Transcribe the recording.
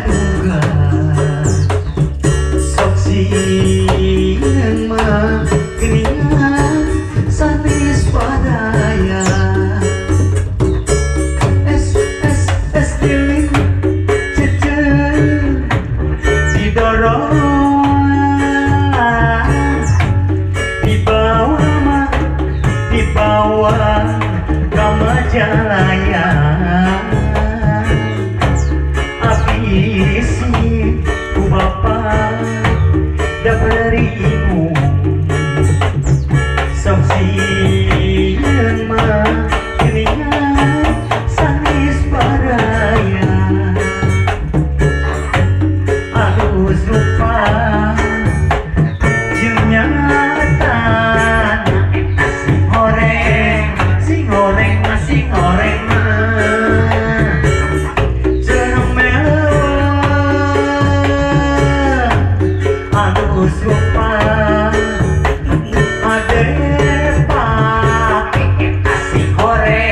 praduga sok sieun mah geuningan sanes padaya es tiling ceceun didorong dibawa ka Majalaya abisi ku bapak da beri ibu sok sieun mah geuningan sanes padaya halus rupa jeung nyata sing goreng mah jeung mewah halus rupa ade pake sing goreng